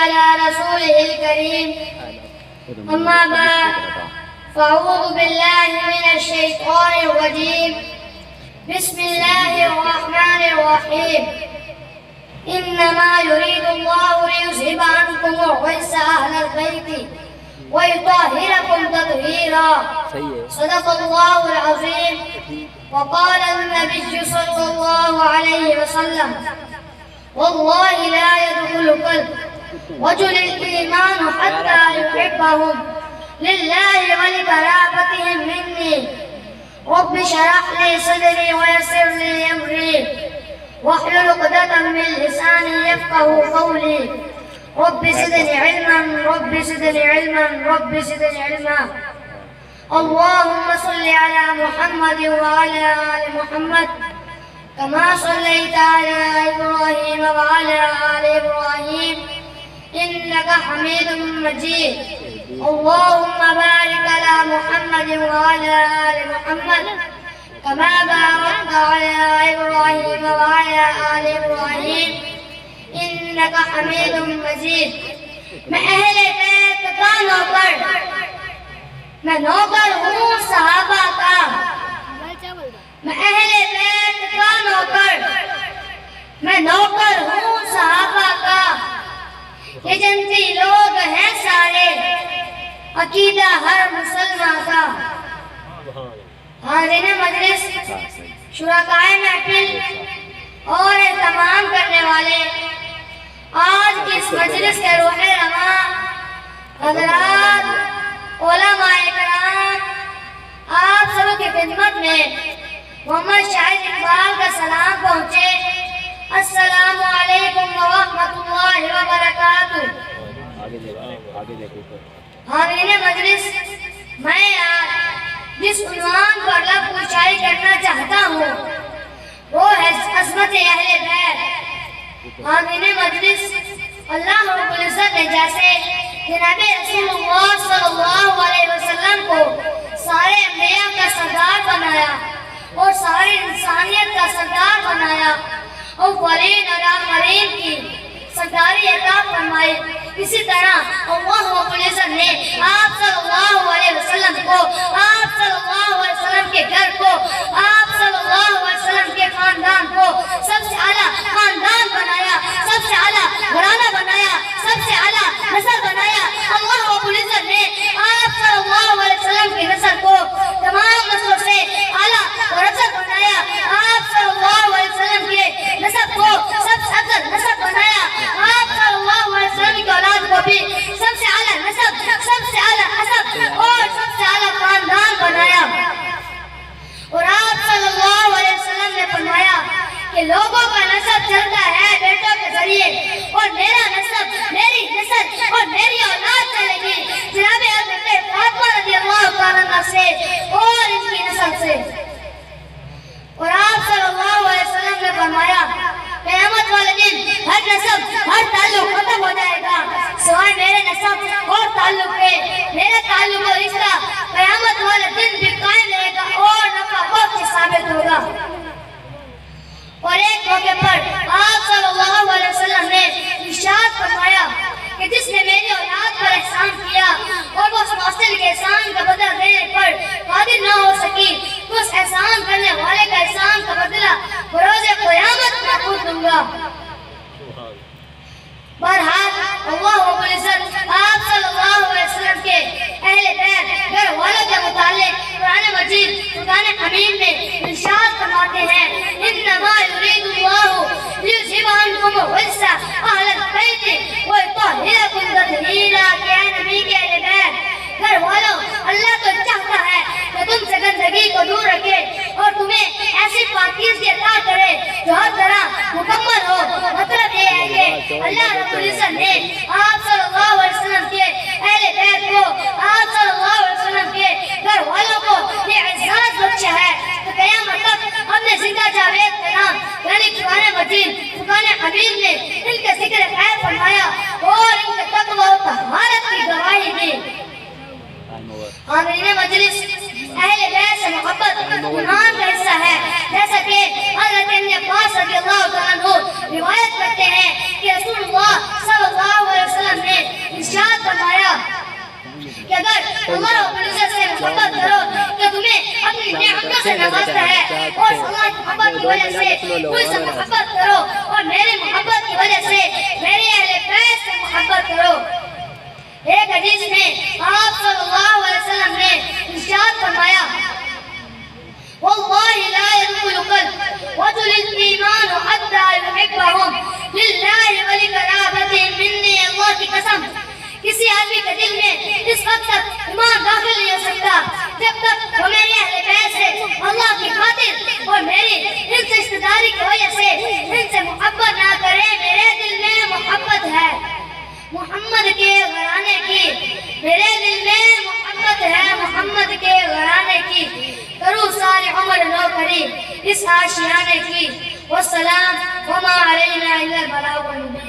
على رسوله الكريم. أما بعد فأعوذ بالله من الشيطان الرجيم. بسم الله الرحمن الرحيم. إنما يريد الله ليذهب عنكم الرجس أهل البيت ويطهركم تطهيرا. صدق الله العظيم. وقال النبي صلى الله عليه وسلم: والله لا يدخل قلب رجل الإيمان حتى يحبهم لله ولقرابتهم مني. رب اشرح لي صدري ويسر لي أمري واحلل عقدة من لساني يفقهوا قولي. رب زدني علما رب زدني علما رب زدني علما. اللهم صل على محمد وعلى آل محمد كما صليت على إبراهيم وعلى آل إبراهيم إنك حميد مجيد. اللهم بارك على محمد وعلى آل محمد كما باركت على إبراهيم وعلى آل إبراهيم إنك حميد مجيد. میں اہل بیت کا نوکر، میں نوکر ہوں صحابہ کا. میں اہل بیت کا نوکر، میں نوکر ہوں صحابہ کا. یہ جنتی لوگ ہیں سارے، عقیدہ ہر مسلمان کا. حاضرین مجلس، شرکائے محفل اور اہتمام کرنے والے، آج کی اس مجلس کے روح رواں حضرات، علماء کرام، آپ سب کی خدمت میں محمد شاہد اقبال کا سلام پہنچے. السلام علیکم ورحمۃ اللہ وبرکاتہ. حاضرین مجلس، میں آج جس عنوان پر لفظ گوشائی کرنا چاہتا ہوں وہ ہے عظمت اہل بیت. حاضرین مجلس، اللہ رب العزت نے جیسے جناب رسول اللہ صلی اللہ علیہ وسلم کو سارے انبیاء کا سردار بنایا اور ساری انسانیت کا سردار بنایا، اولین اور آخرین کی سرداری عطا فرمائی، اسی طرح اللہ رب العزت نے آپ صلی اللہ علیہ وسلم کو، آپ صلی اللہ علیہ وسلم کے گھر کو، آپ صلی اللہ علیہ وسلم کے خاندان کو سب سے اعلیٰ خاندان بنایا، سب سے اعلیٰ گھرانہ بنایا، سب سے اعلیٰ نسل بنایا. اللہ رب العزت نے آپ صلی اللہ علیہ وسلم کی نسل کو تمام نسلوں سے اعلیٰ ورثت بنایا. آپ صلی اللہ علیہ وسلم کے نسب کو سب سے افضل نسب بنایا. آپ صلی اللہ علیہ وسلم کی اولاد کو بھی سب سے اعلیٰ نسب، سب سے اعلیٰ حسب اور سب سے اعلیٰ خاندان بنایا. اور آپ صلی اللہ علیہ وسلم نے فرمایا کہ لوگوں کا نسب چلتا ہے بیٹوں کے ذریعے، اور میرا نسب، میری نسل اور میری اولاد چلے گی جناب حضرت فاطمہ رضی اللہ تعالیٰ عنہا سے اور ان کی نسل سے. اور آپ صلی اللہ علیہ وسلم نے فرمایا قیامت والے دن ہر نسب، ہر تعلق ختم ہو جائے گا سوائے میرے نسب اور تعلق کے. میرے تعلق اور رشتہ قیامت والے دن بھی قائم رہے گا اور نفع بخش ثابت ہوگا. اور ایک موقع پر آپ صلی اللہ علیہ وسلم نے ارشاد فرمایا کہ جس نے میری اولاد پر احسان کیا اور وہ اس محسن کے احسان کا بدلہ دینے پر قادر نہ ہو سکی تو اس احسان کرنے والے کا احسان کا بدلہ بروز قیامت میں خود دوں گا. بہرحال اللہ رب العزت آپ صلی اللہ علیہ وسلم کے اہل بیت گھر والوں کے متعلق قرآن مجید فرقان حمید میں ارشاد فرماتے ہیں: انما یرید اللہ لیذھب عنکم الرجس اہل البیت ویطہرکم تطہیرا. کہ اے نبی کے اہل بیت گھر والوں، اللہ تو چاہتا ہے کہ تم سے گندگی کو دور رکھے اور تمہیں ایسی پاکیزگی عطا کرے جو ہر طرح مکمل ہو. مطلب یہ ہے کہ اللہ رب العزت نے آپ صلی اللہ علیہ وسلم کے اہل بیت کو، آپ صلی اللہ علیہ وسلم کے گھر والوں کو یہ اعزاز بخشا ہے کہ قیامت تک ہم نے زندہ جاوید کا نام یعنی قرآن مجید فرقان حمید میں ان کے ذکر خیر فرمایا اور ان کے تقوی و طہارت کی گواہی دی. حاضرین مجلس، اہل بیت سے محبت ایمان کا حصہ ہے، جیسا کہ حضرت ابن عباس رضی اللہ تعالیٰ عنہ روایت کرتے ہیں کہ رسول اللہ صلی اللہ علیہ وسلم اگر اللہ رب العزت سے محبت کرو کہ تمہیں اپنی نعمتوں سے نوازتا ہے، اور اللہ کی محبت کی وجہ سے مجھ سے محبت کرو، اور میری محبت کی وجہ سے میرے اہل بیت سے محبت کرو۔ ایک حدیث میں آپ صلی اللہ علیہ وسلم نے ارشاد فرمایا، واللہ لا يدخل قلب رجل الایمان حتى يحبهم للہ ولقرابته منی، اللہ کی قسم کسی آدمی کے دل میں اس وقت تک ایمان داخل نہیں ہو سکتا جب تک وہ میرے اہل بیت سے اللہ کی خاطر اور میری ان سے رشتہ داری کی وجہ سے ان سے محبت نہ کرے۔ میرے دل میں محبت ہے محمد کے گھرانے کی، میرے دل میں محبت ہے محمد کے گھرانے کی، کروں ساری عمر نوکری اس آشیانے کی۔ والسلام وما علینا الا البلاغ المبین۔